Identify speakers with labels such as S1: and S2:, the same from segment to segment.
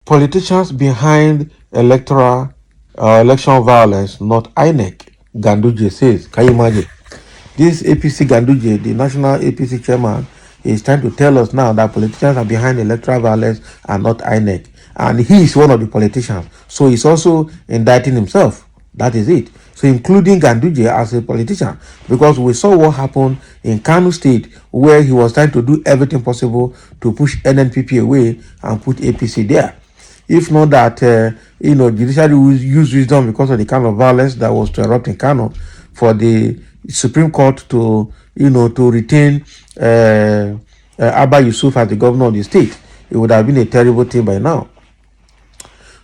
S1: Politicians behind election violence, not INEC, Ganduje says. Can you imagine? This APC Ganduje, the national APC chairman, is trying to tell us now that politicians are behind electoral violence and not INEC. And he is one of the politicians. So he's also indicting himself. That is it. So including Ganduje as a politician. Because we saw what happened in Kano State, where he was trying to do everything possible to push NNPP away and put APC there. If not that, judiciary will use wisdom because of the kind of violence that was to erupt in Kano for the Supreme Court to, to retain Abba Yusuf as the governor of the state. It would have been a terrible thing by now.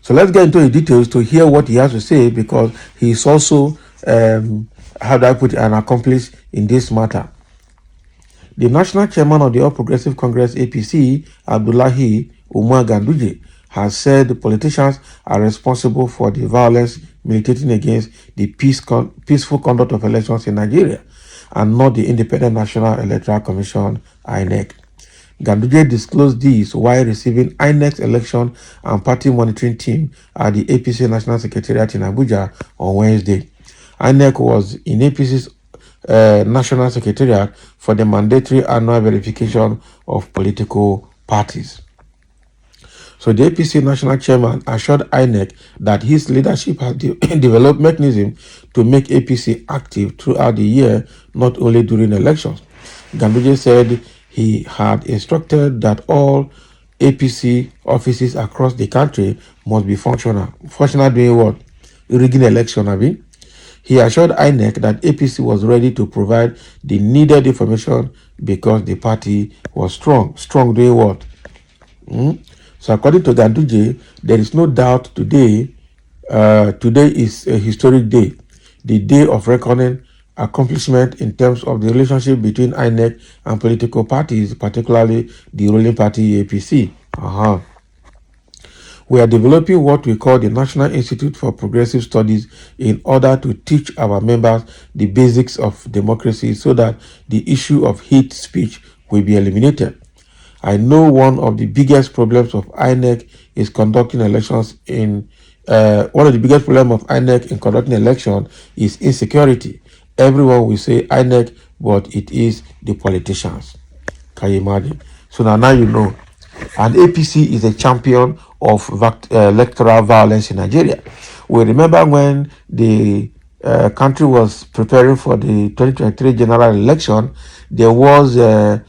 S1: So let's get into the details to hear what he has to say, because he is also, how do I put it, an accomplice in this matter. The national chairman of the All Progressive Congress APC, Abdullahi Umar Ganduje, has said the politicians are responsible for the violence militating against the peaceful conduct of elections in Nigeria, and not the Independent National Electoral Commission, INEC. Ganduje disclosed this while receiving INEC's election and party monitoring team at the APC National Secretariat in Abuja on Wednesday. INEC was in APC's National Secretariat for the mandatory annual verification of political parties. So the APC national chairman assured INEC that his leadership has developed mechanism to make APC active throughout the year, not only during elections. Ganduje said he had instructed that all APC offices across the country must be functional. Functional doing what? Rigging election, I mean. He assured INEC that APC was ready to provide the needed information because the party was strong. Strong doing what? So according to Ganduje, there is no doubt today is a historic day, the day of reckoning accomplishment in terms of the relationship between INEC and political parties, particularly the ruling party APC. We are developing what we call the National Institute for Progressive Studies in order to teach our members the basics of democracy so that the issue of hate speech will be eliminated. I know one of the biggest problems of INEC is conducting elections one of the biggest problems of INEC in conducting election is insecurity. Everyone will say INEC, but it is the politicians. Can you imagine? So now you know. And APC is a champion of electoral violence in Nigeria. We remember when the country was preparing for the 2023 general election, there was a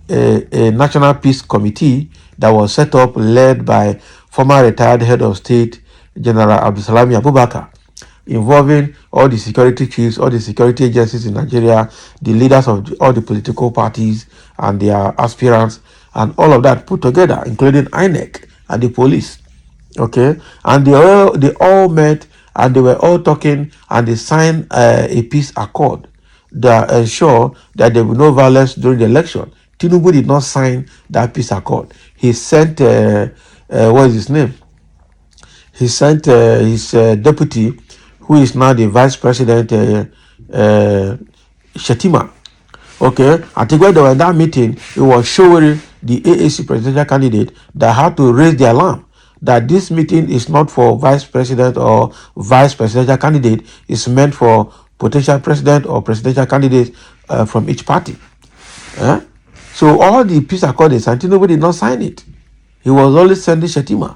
S1: National Peace Committee that was set up, led by former retired head of state, General Abdulsalami Abubakar, involving all the security chiefs, all the security agencies in Nigeria, the leaders of all the political parties and their aspirants, and all of that put together, including INEC and the police. Okay, and they all met and they were all talking, and they signed a peace accord that ensure that there will be no violence during the election. Tinubu did not sign that peace accord. He sent what is his name? He sent his deputy, who is now the vice president, Shetima. Okay, I think when they were in that meeting, it was showing the AAC presidential candidate that had to raise the alarm that this meeting is not for vice president or vice presidential candidate. It's meant for potential president or presidential candidates from each party. So all the peace accord is signed, Tinubu did not sign it. He was only sending Shetima.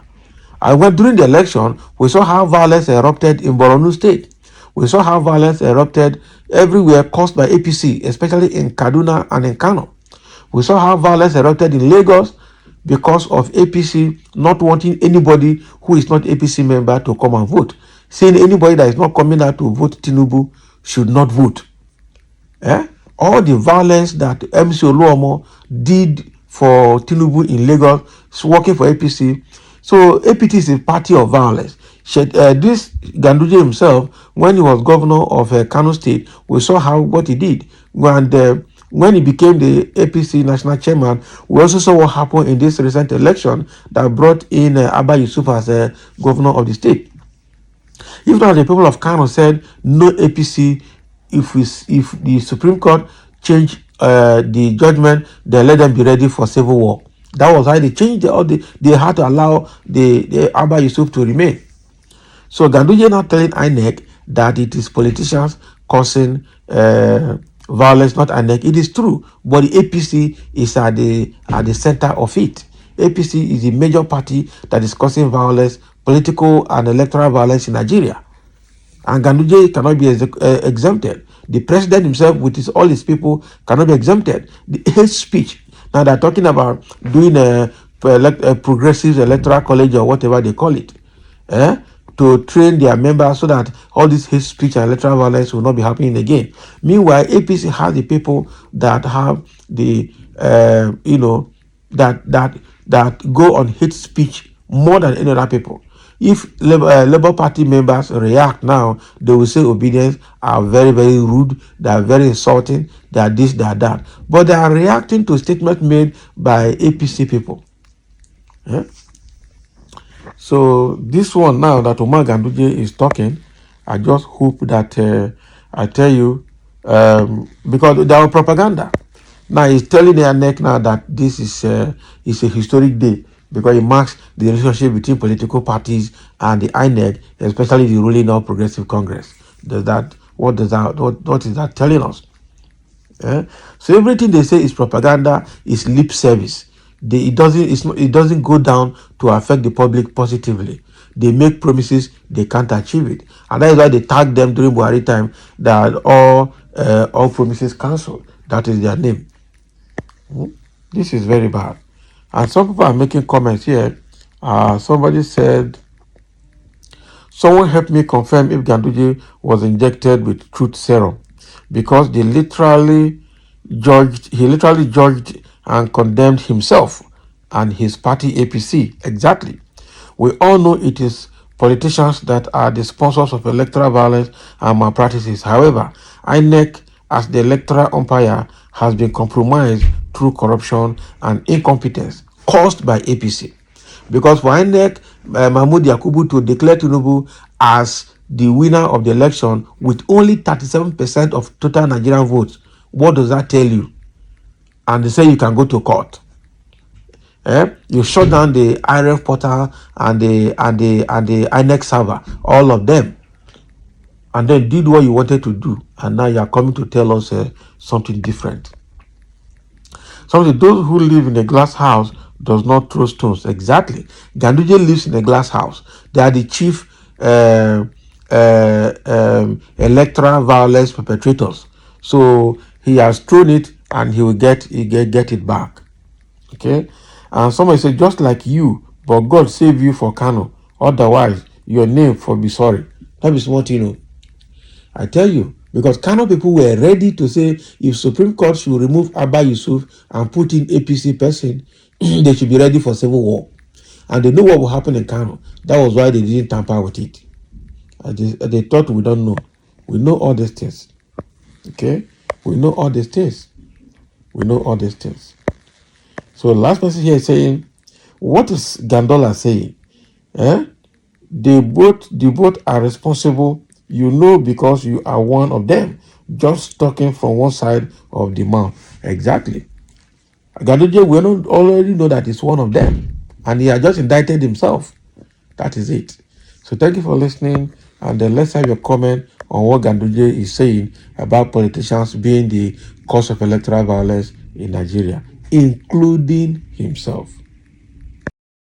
S1: And when during the election, we saw how violence erupted in Borno State. We saw how violence erupted everywhere caused by APC, especially in Kaduna and in Kano. We saw how violence erupted in Lagos because of APC not wanting anybody who is not APC member to come and vote. Saying anybody that is not coming out to vote Tinubu should not vote. All the violence that MC Oluomo did for Tinubu in Lagos, working for APC. So APT is a party of violence. This Ganduje himself, when he was governor of Kano State, we saw what he did. And when he became the APC national chairman, we also saw what happened in this recent election that brought in Abba Yusuf as governor of the state. If not, the people of Kano said no APC. If the Supreme Court change the judgment, then let them be ready for civil war. That was why they changed they had to allow the Abba Yusuf to remain. So Ganduje now telling INEC that it is politicians causing violence, not INEC. It is true, but the APC is at the center of it. APC is the major party that is causing violence, political and electoral violence in Nigeria. And Ganduje cannot be exempted. The president himself, with all his people, cannot be exempted. The hate speech. Now they're talking about doing a progressive electoral college or whatever they call it, to train their members so that all this hate speech and electoral violence will not be happening again. Meanwhile, APC has the people that have the that go on hate speech more than any other people. If Labour Party members react now, they will say obedience are very, very rude, they are very insulting, they are this, they are that. But they are reacting to statements made by APC people. Yeah? So this one now that Omar Ganduje is talking, I just hope that I tell you, because there are propaganda. Now he's telling the INEC now that this is a historic day because it marks the relationship between political parties and the INEC, especially the ruling All Progressive Congress. What is that telling us? So everything they say is propaganda, is lip service. It doesn't go down to affect the public positively. They make promises, they can't achieve it, and that is why they tag them during Buhari time that all promises cancelled. That is their name. This is very bad. And some people are making comments here. Somebody said, someone helped me confirm if Ganduje was injected with truth serum because he literally judged and condemned himself and his party APC. Exactly. We all know it is politicians that are the sponsors of electoral violence and malpractices. However, INEC as the electoral umpire has been compromised through corruption and incompetence caused by APC. Because for INEC, Mahmoud Yakubu to declare Tinubu as the winner of the election with only 37% of total Nigerian votes, what does that tell you? And they say you can go to court. You shut down the IRF portal and the INEC server, all of them, and then did what you wanted to do, and now you are coming to tell us something different. Something those who live in a glass house does not throw stones. Exactly. Ganduje lives in a glass house. They are the chief electoral violence perpetrators. So he has thrown it, and he will get it back. Okay. And somebody said, just like you, but God save you for Kano. Otherwise, your name for be sorry. That is what you know. I tell you, because Kano people were ready to say if Supreme Court should remove Abba Yusuf and put in APC person, they should be ready for civil war. And they know what will happen in Kano. That was why they didn't tamper with it. They thought we don't know. We know all these things. Okay? We know all these things. We know all these things. So the last person here is saying, what is Gandola saying? They both are responsible, you know, because you are one of them, just talking from one side of the mouth. Exactly. Ganduje, we already know that it's one of them, and he has just indicted himself. That is it. So thank you for listening, and then let's have your comment on what Ganduje is saying about politicians being the cause of electoral violence in Nigeria, including himself.